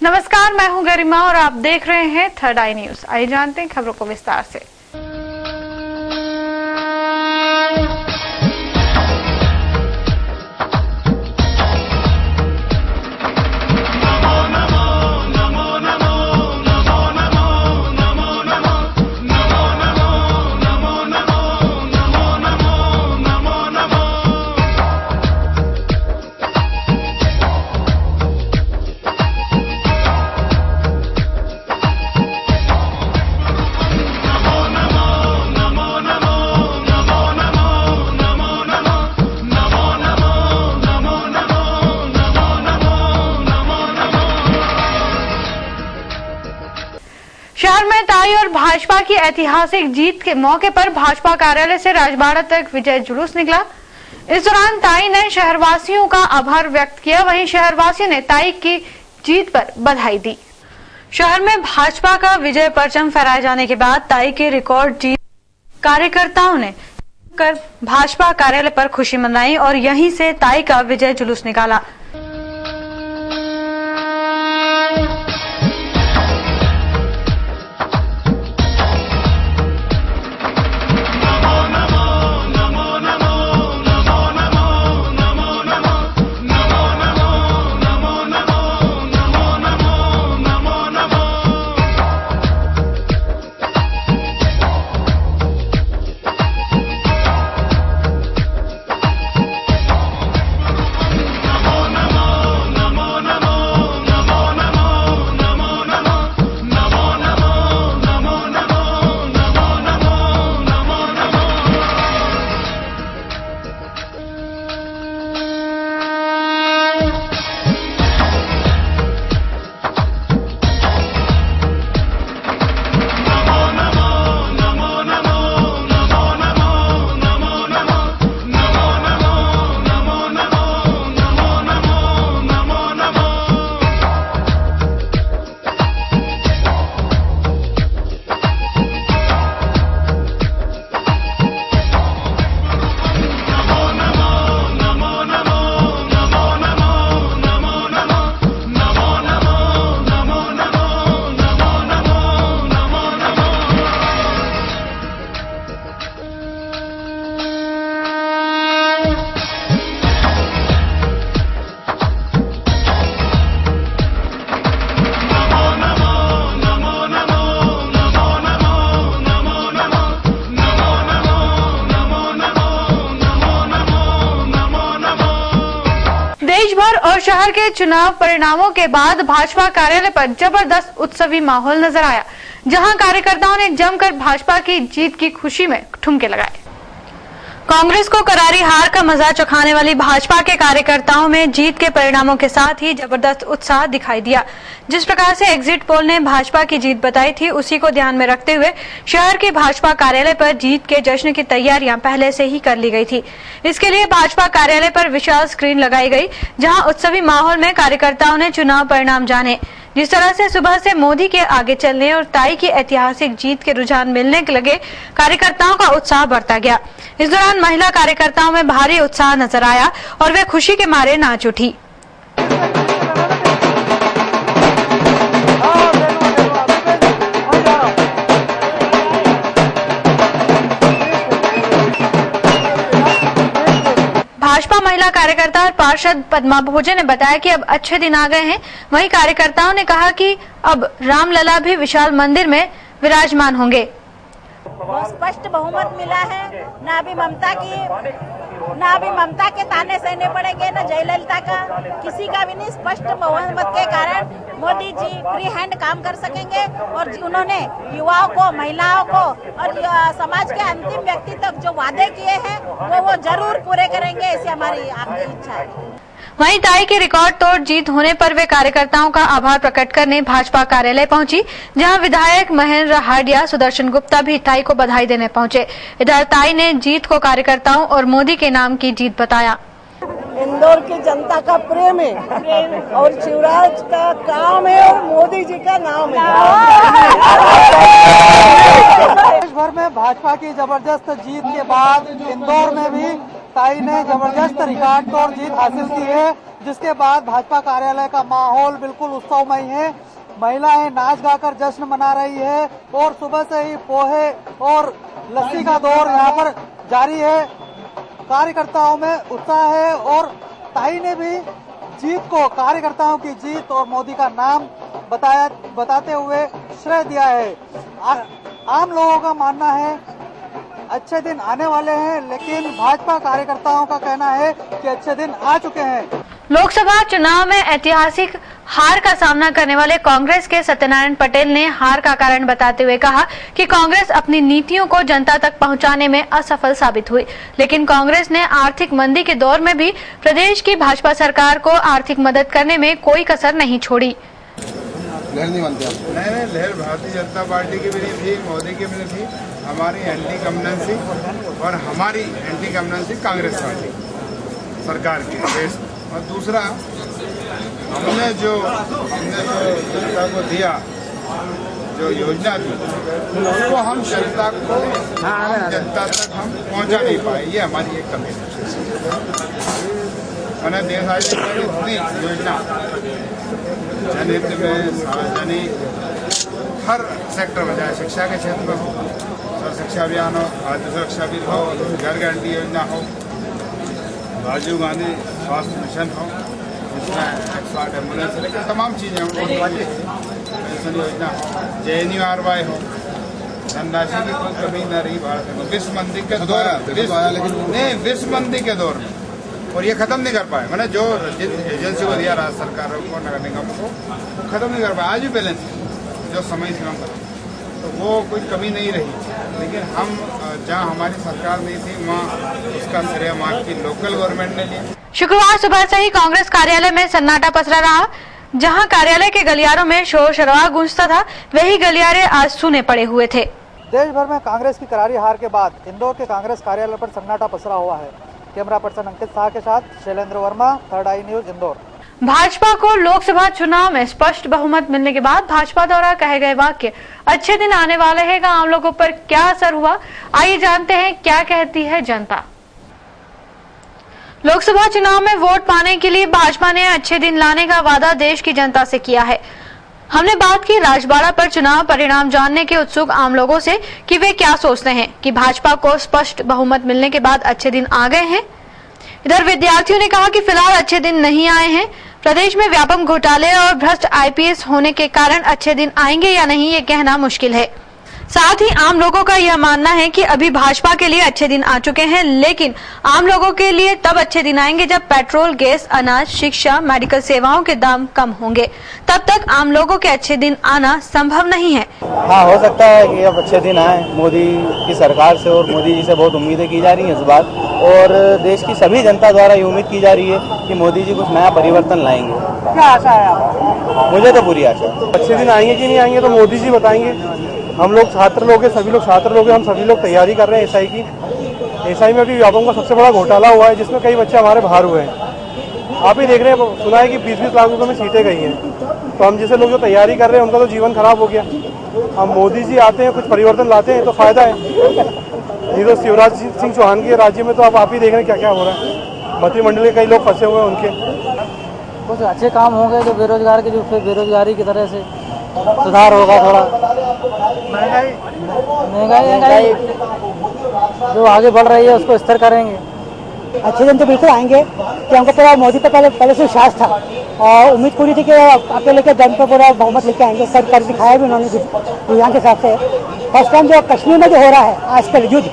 नमस्कार, मैं हूं गरिमा और आप देख रहे हैं थर्ड आई न्यूज। आइए जानते हैं खबरों को विस्तार से। शहर में ताई और भाजपा की ऐतिहासिक जीत के मौके पर भाजपा कार्यालय से राजबाड़ा तक विजय जुलूस निकला। इस दौरान ताई ने शहरवासियों का आभार व्यक्त किया, वहीं शहरवासियों ने ताई की जीत पर बधाई दी। शहर में भाजपा का विजय परचम फहराए जाने के बाद ताई की रिकॉर्ड जीत कार्यकर्ताओं ने कर भाजपा कार्यालय पर खुशी मनाई और यहीं से ताई का विजय जुलूस निकाला। देश भर और शहर के चुनाव परिणामों के बाद भाजपा कार्यालय पर जबरदस्त उत्सवी माहौल नजर आया, जहां कार्यकर्ताओं ने जमकर भाजपा की जीत की खुशी में ठुमके लगाए। कांग्रेस को करारी हार का मजा चखाने वाली भाजपा के कार्यकर्ताओं में जीत के परिणामों के साथ ही जबरदस्त उत्साह दिखाई दिया। जिस प्रकार से एग्जिट पोल ने भाजपा की जीत बताई थी, उसी को ध्यान में रखते हुए शहर के भाजपा कार्यालय पर जीत के जश्न की तैयारियां पहले से ही कर ली गई थी। इसके लिए भाजपा कार्यालय पर विशाल स्क्रीन लगाई गई, जहां उत्सवी माहौल में कार्यकर्ताओं ने चुनाव परिणाम जाने। जिस तरह से सुबह से मोदी के आगे चलने और ताई की ऐतिहासिक जीत के रुझान मिलने के लगे, कार्यकर्ताओं का उत्साह बढ़ता गया। इस दौरान महिला कार्यकर्ताओं में भारी उत्साह नजर आया और वे खुशी के मारे नाच उठी। भाजपा महिला कार्यकर्ता और पार्षद पद्मा भोजे ने बताया कि अब अच्छे दिन आ गए हैं। वहीं कार्यकर्ताओं ने कहा कि अब रामलला भी विशाल मंदिर में विराजमान होंगे। बहुत स्पष्ट बहुमत मिला है। ना अभी ममता के ताने सहने पड़ेंगे, न जयललिता का, किसी का भी नहीं। स्पष्ट बहुमत के कारण मोदी जी फ्री हैंड काम कर सकेंगे और उन्होंने युवाओं को, महिलाओं को और समाज के अंतिम व्यक्ति तक जो वादे किए हैं वो जरूर पूरे करेंगे, ऐसी हमारी आखिरी इच्छा है। वहीं ताई की रिकॉर्ड तोड़ जीत होने पर वे कार्यकर्ताओं का आभार प्रकट करने भाजपा कार्यालय पहुंची, जहां विधायक महेंद्र हाडिया, सुदर्शन गुप्ता भी ताई को बधाई देने पहुंचे। इधर ताई ने जीत को कार्यकर्ताओं और मोदी के नाम की जीत बताया। इंदौर की जनता का प्रेम है और शिवराज का काम है और मोदी जी का नाम है। देश भर में भाजपा की जबरदस्त जीत के बाद इंदौर में भी ताई ने जबरदस्त रिकॉर्ड तोड़ जीत हासिल की है जिसके बाद भाजपा कार्यालय का माहौल बिल्कुल उत्सवमय है। महिलाएं नाच गाकर जश्न मना रही है और सुबह से ही पोहे और लस्सी का दौर यहाँ पर जारी है। कार्यकर्ताओं में उत्साह है और ताई ने भी जीत को कार्यकर्ताओं की जीत और मोदी का नाम बताते हुए श्रेय दिया है। आम लोगों का मानना है अच्छे दिन आने वाले हैं, लेकिन भाजपा कार्यकर्ताओं का कहना है कि अच्छे दिन आ चुके हैं। लोकसभा चुनाव में ऐतिहासिक हार का सामना करने वाले कांग्रेस के सत्यनारायण पटेल ने हार का कारण बताते हुए कहा कि कांग्रेस अपनी नीतियों को जनता तक पहुंचाने में असफल साबित हुई, लेकिन कांग्रेस ने आर्थिक मंदी के दौर में भी प्रदेश की भाजपा सरकार को आर्थिक मदद करने में कोई कसर नहीं छोड़ी। लहर नहीं बनती आप? नहीं, लहर भारतीय जनता पार्टी की भी नहीं थी, मोदी की भी नहीं थी। हमारी एंटी कम्युनिटी और हमारी एंटी कम्युनिटी कांग्रेस पार्टी सरकार की देश। और दूसरा, हमने जो जनता को दिया जो योजना थी वो हम जनता तक हम पहुंचा नहीं पाए, ये हमारी एक कमी है। मैंने देश आज इतनी योजना जनहित में सार्वजनिक हर सेक्टर में, चाहे शिक्षा के क्षेत्र में हो, शिक्षा अभियान हो, खाद्य सुरक्षा भी हो, घर गारंटी योजना हो, राजीव गांधी स्वास्थ्य मिशन हो जिसमें 108 एम्बुलेंस से लेकर तमाम चीज़ें पेंशन योजना हो, JNURY हो, धनराशि की कोई कमी न रही भारत में विश्व मंदी के दौर विश्व मंदी के दौर में, और ये खत्म नहीं कर पाए। मैंने जो एजेंसी को दिया राज्य सरकार को, नगर निगम को, खत्म नहीं कर पाए। आज भी बैलेंस जो समय सीमा पर, तो वो कोई कमी नहीं रही। लेकिन हम जहां हमारी सरकार नहीं थी वहाँ उसका श्रेय वहाँ की लोकल गवर्नमेंट ने लिया। शुक्रवार सुबह से ही कांग्रेस कार्यालय में सन्नाटा पसरा रहा। जहां कार्यालय के गलियारों में शोर शराबा गूंजता था, वही गलियारे आज सूने पड़े हुए थे। देश भर में कांग्रेस की करारी हार के बाद इंदौर के कांग्रेस कार्यालय पर सन्नाटा पसरा हुआ है। कैमरा पर्सन अंकित शाह के साथ शैलेंद्र वर्मा, थर्ड आई न्यूज, इंदौर। भाजपा को लोकसभा चुनाव में स्पष्ट बहुमत मिलने के बाद भाजपा द्वारा कहे गए वाक्य अच्छे दिन आने वाले हैं का आम लोगों पर क्या असर हुआ, आइए जानते हैं क्या कहती है जनता। लोकसभा चुनाव में वोट पाने के लिए भाजपा ने अच्छे दिन लाने का वादा देश की जनता से किया है। हमने बात की राजबाड़ा पर चुनाव परिणाम जानने के उत्सुक आम लोगों से कि वे क्या सोचते हैं कि भाजपा को स्पष्ट बहुमत मिलने के बाद अच्छे दिन आ गए हैं। इधर विद्यार्थियों ने कहा कि फिलहाल अच्छे दिन नहीं आए हैं। प्रदेश में व्यापक घोटाले और भ्रष्ट IPS होने के कारण अच्छे दिन आएंगे या नहीं ये कहना मुश्किल है। साथ ही आम लोगों का यह मानना है कि अभी भाजपा के लिए अच्छे दिन आ चुके हैं, लेकिन आम लोगों के लिए तब अच्छे दिन आएंगे जब पेट्रोल, गैस, अनाज, शिक्षा, मेडिकल सेवाओं के दाम कम होंगे। तब तक आम लोगों के अच्छे दिन आना संभव नहीं है। हाँ, हो सकता है कि अब अच्छे दिन आए मोदी की सरकार से, और मोदी जी से बहुत उम्मीदें की जा रही हैं इस बार, और देश की सभी जनता द्वारा ये उम्मीद की जा रही है कि मोदी जी कुछ नया परिवर्तन लाएंगे। क्या आशा है आपको? मुझे तो पूरी आशा है। अच्छे दिन आएंगे कि नहीं आएंगे तो मोदी जी बताएंगे। हम लोग छात्र लोग हैं, सभी लोग छात्र लोग हैं, हम सभी लोग तैयारी कर रहे हैं SI की। SI में अभी व्यापम का सबसे बड़ा घोटाला हुआ है जिसमें कई बच्चे हमारे बाहर हुए हैं। आप ही देख रहे हैं, सुना है कि 20-20 लाख रुपए में सीटें गई हैं। तो हम जैसे लोग जो तैयारी कर रहे हैं उनका तो जीवन खराब हो गया। हम मोदी जी आते हैं, कुछ परिवर्तन लाते हैं तो फायदा है। ये तो शिवराज सिंह चौहान के राज्य में तो आप ही देख रहे हैं क्या क्या हो रहा है। मंत्रिमंडल के कई लोग फंसे हुए हैं उनके। कुछ अच्छे काम होंगे जो बेरोजगार के, जो फिर बेरोजगारी की तरह से सुधार होगा। थोड़ा महंगाई जो आगे बढ़ रही है उसको स्थिर करेंगे। अच्छे दिन तो बिल्कुल आएंगे कि हमको पूरा मोदी पे पहले से विश्वास था और उम्मीद पूरी थी कि अकेले के दम पे पूरा बहुमत लेके आएंगे। कर दिखाया भी उन्होंने रुझान के हिसाब से। फर्स्ट टाइम जो कश्मीर में जो हो रहा है आजकल युद्ध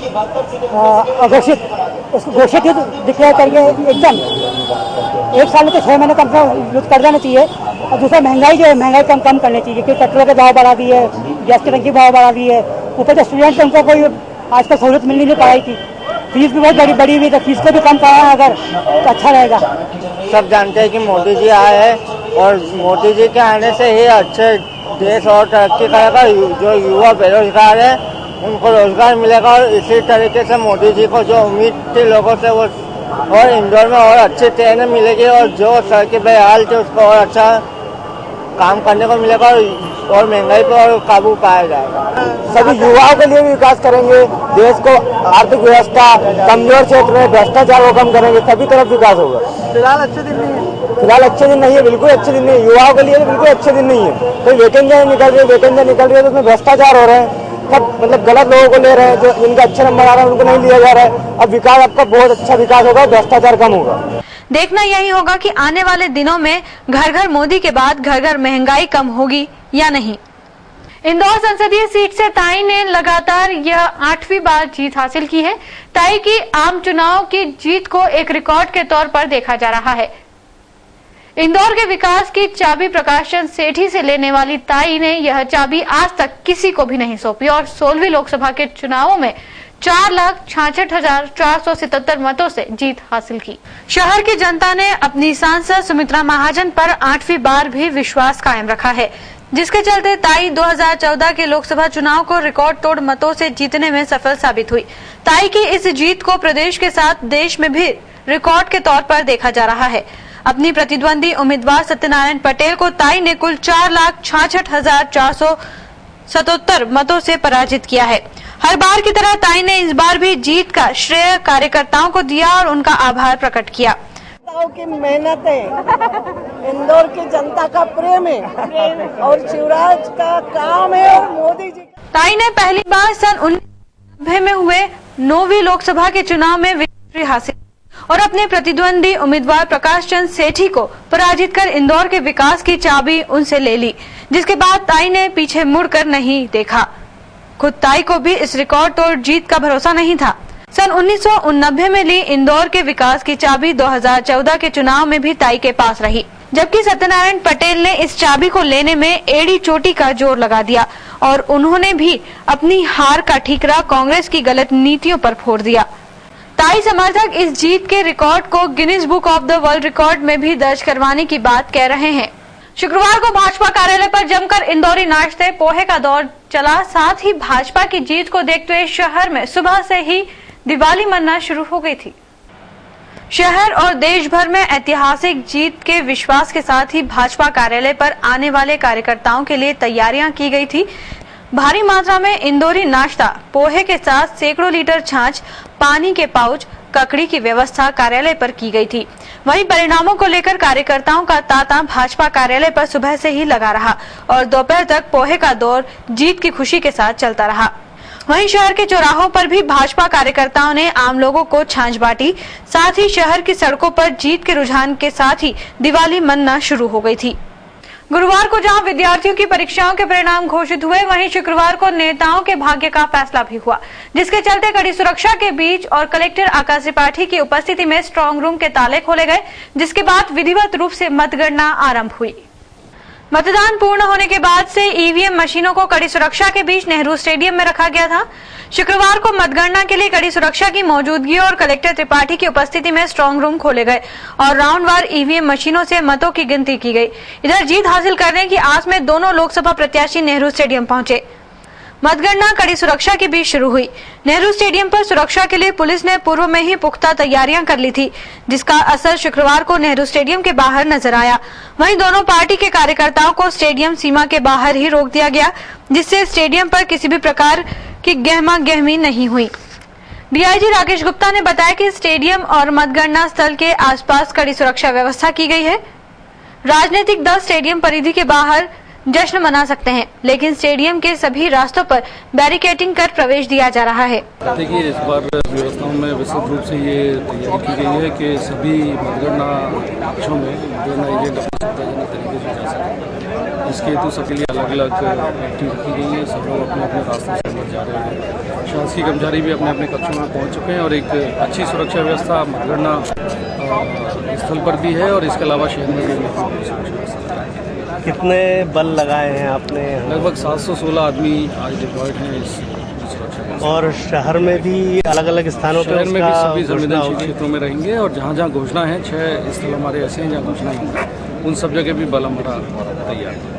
अघोषित, उसको घोषित युद्ध डिक्लेयर करके एकदम 1 साल में तो 6 महीने कम से कम युद्ध कर जाना चाहिए। और दूसरा महंगाई जो है, महंगाई कम करनी चाहिए क्योंकि पेट्रोल के भाव बढ़ा दिए, गैस की टंकी भाव बढ़ा दिए। ऊपर जो स्टूडेंट उनको कोई आजकल सहूलत मिल नहीं पढ़ाई की, फीस भी बहुत बड़ी हुई, तो फीस को भी कम कराना अगर तो अच्छा रहेगा। सब जानते हैं कि मोदी जी आए हैं और मोदी जी के आने से ही अच्छे देश और तरक्की करेगा। जो युवा बेरोजगार है उनको रोजगार मिलेगा, और इसी तरीके से मोदी जी को जो उम्मीद थी लोगों से वो, और इंदौर में और अच्छी ट्रेनें मिलेगी, और जो सड़कें बेहाल थी उसको और अच्छा काम करने को मिलेगा, और महंगाई पर और काबू पाया जाएगा। सभी युवाओं के लिए भी विकास करेंगे, देश को आर्थिक व्यवस्था, कमजोर क्षेत्र में भ्रष्टाचार को कम करेंगे, सभी तरफ विकास होगा। फिलहाल अच्छे दिन नहीं है। फिलहाल अच्छे दिन नहीं है, बिल्कुल अच्छे दिन नहीं है। युवाओं के लिए बिल्कुल अच्छे दिन नहीं है। कोई वैकेंसियाँ निकल रही है तो उसमें भ्रष्टाचार हो रहे हैं, सब मतलब गलत लोगों को ले रहे हैं, जो जिनका अच्छे नंबर आ रहा है उनको नहीं लिया जा रहा है। अब विकास आपका बहुत अच्छा विकास होगा, भ्रष्टाचार कम होगा। देखना यही होगा कि आने वाले दिनों में घर घर मोदी के बाद घर घर महंगाई कम होगी या नहीं। इंदौर संसदीय सीट से ताई ने लगातार यह 8वीं बार जीत हासिल की है। ताई की आम चुनाव की जीत को एक रिकॉर्ड के तौर पर देखा जा रहा है। इंदौर के विकास की चाबी प्रकाश चंद सेठी से लेने वाली ताई ने यह चाबी आज तक किसी को भी नहीं सौंपी और 16वीं लोकसभा के चुनावों में 4,66,477 मतों से जीत हासिल की। शहर की जनता ने अपनी सांसद सुमित्रा महाजन पर 8वीं बार भी विश्वास कायम रखा है, जिसके चलते ताई 2014 के लोकसभा चुनाव को रिकॉर्ड तोड़ मतों से जीतने में सफल साबित हुई। ताई की इस जीत को प्रदेश के साथ देश में भी रिकॉर्ड के तौर पर देखा जा रहा है। अपनी प्रतिद्वंदी उम्मीदवार सत्यनारायण पटेल को ताई ने कुल 4,66,477 मतों से पराजित किया है। हर बार की तरह ताई ने इस बार भी जीत का श्रेय कार्यकर्ताओं को दिया और उनका आभार प्रकट किया। की मेहनत है, इंदौर की जनता का प्रेम है और शिवराज का काम है और मोदी जी। ताई ने पहली बार सन 1990 में हुए 9वीं लोकसभा के चुनाव में विजय हासिल और अपने प्रतिद्वंदी उम्मीदवार प्रकाश चंद सेठी को पराजित कर इंदौर के विकास की चाबी उनसे ले ली, जिसके बाद ताई ने पीछे मुड़कर नहीं देखा। खुद ताई को भी इस रिकॉर्ड तोड़ जीत का भरोसा नहीं था। सन 1989 में ली इंदौर के विकास की चाबी 2014 के चुनाव में भी ताई के पास रही, जबकि सत्यनारायण पटेल ने इस चाबी को लेने में एड़ी चोटी का जोर लगा दिया और उन्होंने भी अपनी हार का ठीकरा कांग्रेस की गलत नीतियों पर फोड़ दिया। ताई समर्थक इस जीत के रिकॉर्ड को Guinness book of the world record में भी दर्ज करवाने की बात कह रहे हैं। शुक्रवार को भाजपा कार्यालय पर जमकर इंदौरी नाश्ते पोहे का दौर चला। साथ ही भाजपा की जीत को देखते हुए शहर में सुबह से ही दिवाली मनाना शुरू हो गई थी। शहर और देश भर में ऐतिहासिक जीत के विश्वास के साथ ही भाजपा कार्यालय पर आने वाले कार्यकर्ताओं के लिए तैयारियां की गई थी। भारी मात्रा में इंदौरी नाश्ता पोहे के साथ सैकड़ों लीटर छाछ, पानी के पाउच, ककड़ी की व्यवस्था कार्यालय पर की गई थी। वहीं परिणामों को लेकर कार्यकर्ताओं का तांता भाजपा कार्यालय पर सुबह से ही लगा रहा और दोपहर तक पोहे का दौर जीत की खुशी के साथ चलता रहा। वहीं शहर के चौराहों पर भी भाजपा कार्यकर्ताओं ने आम लोगों को छाछ बांटी। साथ ही शहर की सड़कों पर जीत के रुझान के साथ ही दिवाली मनना शुरू हो गई थी। गुरुवार को जहां विद्यार्थियों की परीक्षाओं के परिणाम घोषित हुए, वहीं शुक्रवार को नेताओं के भाग्य का फैसला भी हुआ, जिसके चलते कड़ी सुरक्षा के बीच और कलेक्टर आकाश त्रिपाठी की उपस्थिति में स्ट्रांग रूम के ताले खोले गए, जिसके बाद विधिवत रूप से मतगणना आरंभ हुई। मतदान पूर्ण होने के बाद से ईवीएम मशीनों को कड़ी सुरक्षा के बीच नेहरू स्टेडियम में रखा गया था। शुक्रवार को मतगणना के लिए कड़ी सुरक्षा की मौजूदगी और कलेक्टर त्रिपाठी की उपस्थिति में स्ट्रांग रूम खोले गए और राउंड वार ईवीएम मशीनों से मतों की गिनती की गई। इधर जीत हासिल करने की आस में दोनों लोकसभा प्रत्याशी नेहरू स्टेडियम पहुंचे। मतगणना कड़ी सुरक्षा के बीच शुरू हुई। नेहरू स्टेडियम पर सुरक्षा के लिए पुलिस ने पूर्व में ही पुख्ता तैयारियां कर ली थी, जिसका असर शुक्रवार को नेहरू स्टेडियम के बाहर नजर आया। वहीं दोनों पार्टी के कार्यकर्ताओं को स्टेडियम सीमा के बाहर ही रोक दिया गया, जिससे स्टेडियम पर किसी भी प्रकार की गहमा गहमी नहीं हुई। डीआईजी राकेश गुप्ता ने बताया कि स्टेडियम और मतगणना स्थल के आसपास कड़ी सुरक्षा व्यवस्था की गई है। राजनीतिक दल स्टेडियम परिधि के बाहर जश्न मना सकते हैं, लेकिन स्टेडियम के सभी रास्तों पर बैरिकेडिंग कर प्रवेश दिया जा रहा है। देखिए, इस बार व्यवस्थाओं में विस्तृत रूप से ये तैयारी की गई है कि सभी मतगणना कक्षों में मतगणना एजेंट अपनी सुविधाजनक तरीके से जा सकें। इसके हेतु सबके लिए अलग अलग एक्टिविटी रखी गई है। सब लोग अपने अपने रास्ते से अंदर जा रहे हैं। शासकीय कर्मचारी भी अपने अपने कक्षों में पहुँच चुके हैं और एक अच्छी सुरक्षा व्यवस्था मतगणना स्थल पर भी है और इसके अलावा शहर में भी सुरक्षा व्यवस्था। कितने बल लगाए हैं आपने? लगभग 716 आदमी आज डिप्लॉयड हैं इस सुरक्षा। और शहर में भी अलग अलग स्थानों पर शहर में भी सभी संवेदनशील क्षेत्रों में रहेंगे और जहाँ जहाँ घोषणा है 6 स्थल हमारे ऐसे हैं जहाँ घोषणा है, उन सब जगह भी बल हमारा तैयार है।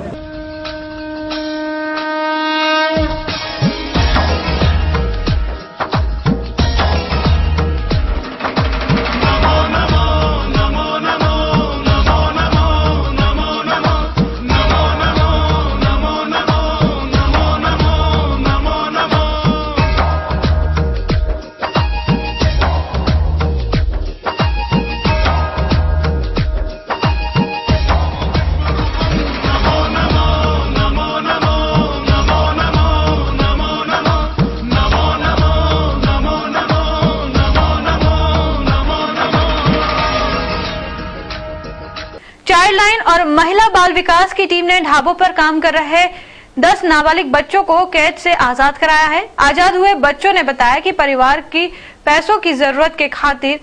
और महिला बाल विकास की टीम ने ढाबों पर काम कर रहे 10 नाबालिग बच्चों को कैद से आजाद कराया है। आजाद हुए बच्चों ने बताया कि परिवार की पैसों की जरूरत के खातिर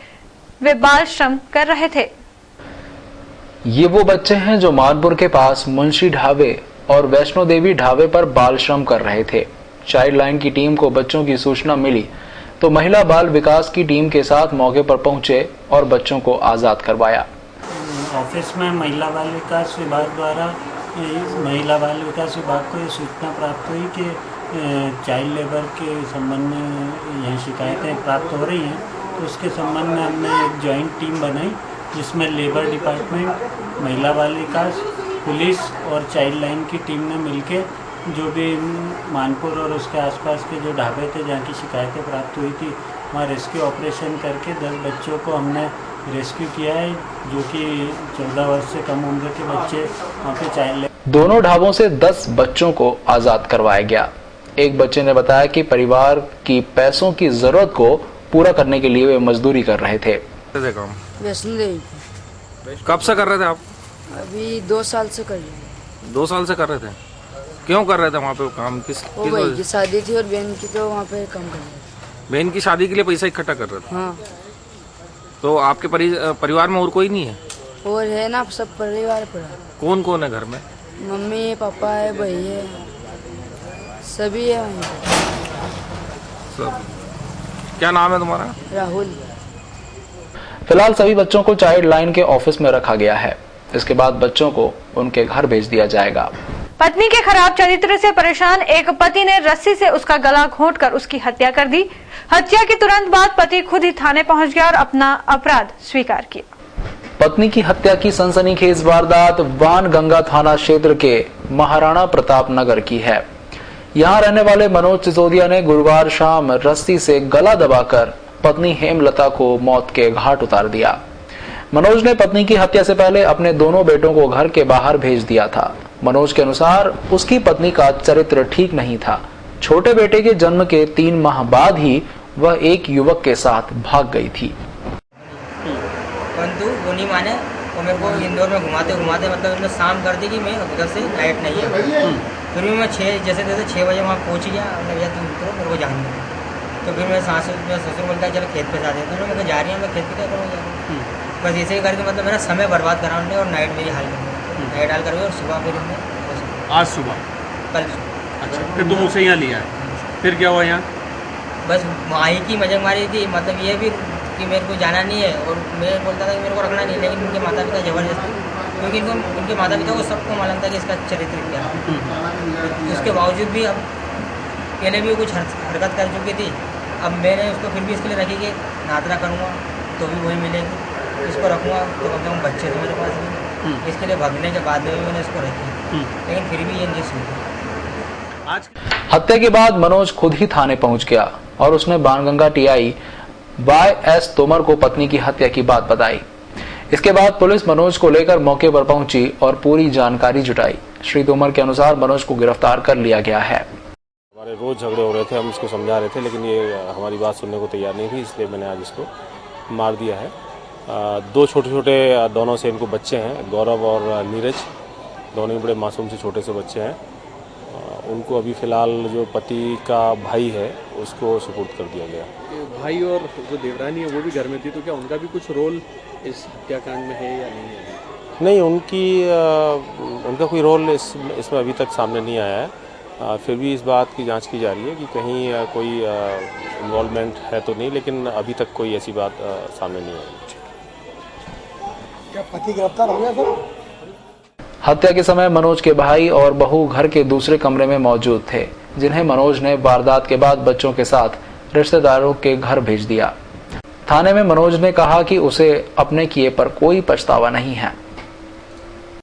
वे बाल श्रम कर रहे थे। ये वो बच्चे हैं जो मानपुर के पास मुंशी ढाबे और वैष्णो देवी ढाबे पर बाल श्रम कर रहे थे। चाइल्ड लाइन की टीम को बच्चों की सूचना मिली तो महिला बाल विकास की टीम के साथ मौके पर पहुंचे और बच्चों को आजाद करवाया। ऑफिस में महिला बाल विकास विभाग द्वारा महिला बाल विकास विभाग को ये सूचना प्राप्त हुई कि चाइल्ड लेबर के संबंध में यहाँ शिकायतें प्राप्त हो रही हैं, तो उसके संबंध में हमने एक जॉइंट टीम बनाई जिसमें लेबर डिपार्टमेंट, महिला बाल विकास, पुलिस और चाइल्ड लाइन की टीम ने मिलकर जो भी मानपुर और उसके आसपास के जो ढाबे थे जहाँ की शिकायतें प्राप्त हुई थी वहाँ रेस्क्यू ऑपरेशन करके 10 बच्चों को हमने रेस्क्यू किया है, जो कि 14 वर्ष से कम उम्र के बच्चे वहाँ पे चाइल्ड। दोनों ढाबों से 10 बच्चों को आजाद करवाया गया। एक बच्चे ने बताया कि परिवार की पैसों की जरूरत को पूरा करने के लिए वे मजदूरी कर रहे थे। वैष्णो देवी। कब से कर रहे थे आप? अभी 2 साल से कर रहे हैं। 2 साल से कर रहे थे? क्यों कर रहे थे वहाँ पे काम? किस भाई की शादी थी और बहन की, तो वहाँ पे काम कर रहे थे। बहन की शादी के लिए पैसा इकट्ठा कर रहे थे? हाँ। तो आपके परिवार में और कोई नहीं है? और है ना, सब परिवार पर। कौन कौन है घर में? मम्मी है, पापा है, भाई है, सभी है। सब। क्या नाम है तुम्हारा? राहुल। फिलहाल सभी बच्चों को चाइल्ड लाइन के ऑफिस में रखा गया है। इसके बाद बच्चों को उनके घर भेज दिया जाएगा। पत्नी के खराब चरित्र से परेशान एक पति ने रस्सी से उसका गला घोंटकर उसकी हत्या कर दी। हत्या के तुरंत बाद पति खुद ही थाने पहुंच गया और अपना अपराध स्वीकार किया। पत्नी की हत्या की सनसनीखेज वारदात वानगंगा थाना क्षेत्र के महाराणा प्रताप नगर की है। यहां रहने वाले मनोज सिसोदिया ने गुरुवार शाम रस्सी से गला दबाकर पत्नी हेमलता को मौत के घाट उतार दिया। मनोज ने पत्नी की हत्या से पहले अपने दोनों बेटों को घर के बाहर भेज दिया था। मनोज के अनुसार उसकी पत्नी का चरित्र ठीक नहीं था। छोटे बेटे के जन्म के 3 माह बाद ही वह एक युवक के साथ भाग गई थी। परंतु वो नहीं माने और मेरे को इंदौर में घुमाते मतलब उन्होंने शाम कर दी कि मैं उधर से लाइट नहीं है। फिर भी मैं 6 बजे वहाँ पहुँच गया। भैया तुम उतरो, मेरे को जाना है। तो फिर मेरे ससुर बोलता है चलो खेत पे जा देते हैं। मैं जा रही हूँ, मैं खेत पे क्या करूँगा? बस ऐसे ही करके मतलब मेरा समय बर्बाद करा उन्होंने और नाइट मेरी हाल कर नाइट हाल कर और सुबह फिर आज सुबह कल। अच्छा, फिर तुम उसे यहाँ लिया? फिर क्या हुआ यहाँ? बस माही की मजाक मारी थी, मतलब ये भी कि मेरे को जाना नहीं है और मैं बोलता था कि मेरे को रखना नहीं, लेकिन उनके माता पिता जबरदस्ती, क्योंकि उनके माता पिता को सबको मालूम था कि इसका चरित्र क्या है। उसके बावजूद भी अब पहले भी कुछ हरकत कर चुकी थी। अब मैंने उसको फिर भी इसके लिए रखी कि नादरा करूँगा तो भी वही मिलेगी, इसको रखूँगा तो कम से कम बच्चे थे मेरे पास भी। इसके लिए भागने के बाद में भी मैंने इसको रखी, लेकिन फिर भी ये नहीं सुनी। हत्या के बाद मनोज खुद ही थाने पहुंच गया और उसने बाणगंगा टीआई YS तोमर को पत्नी की हत्या की बात बताई। इसके बाद पुलिस मनोज को लेकर मौके पर पहुंची और पूरी जानकारी जुटाई। श्री तोमर के अनुसार मनोज को गिरफ्तार कर लिया गया है। हमारे रोज झगड़े हो रहे थे, हम इसको समझा रहे थे, लेकिन ये हमारी बात सुनने को तैयार नहीं थी, इसलिए मैंने आज इसको मार दिया है। 2 छोटे दोनों से इनको बच्चे हैं, गौरव और नीरज, दोनों ही बड़े मासूम से छोटे से बच्चे हैं। उनको अभी फ़िलहाल जो पति का भाई है उसको सुपुर्द कर दिया गया। भाई और जो देवरानी है वो भी घर में थी, तो क्या उनका भी कुछ रोल इस हत्याकांड में है या नहीं है? नहीं, उनका कोई रोल इसमें अभी तक सामने नहीं आया है। फिर भी इस बात की जांच की जा रही है कि कहीं कोई इन्वॉल्वमेंट है तो नहीं, लेकिन अभी तक कोई ऐसी बात सामने नहीं आई। क्या पति गिरफ्तार हो गया सर? हत्या के समय मनोज के भाई और बहू घर के दूसरे कमरे में मौजूद थे, जिन्हें मनोज ने वारदात के बाद बच्चों के साथ रिश्तेदारों के घर भेज दिया। थाने में मनोज ने कहा कि उसे अपने किए पर कोई पछतावा नहीं है।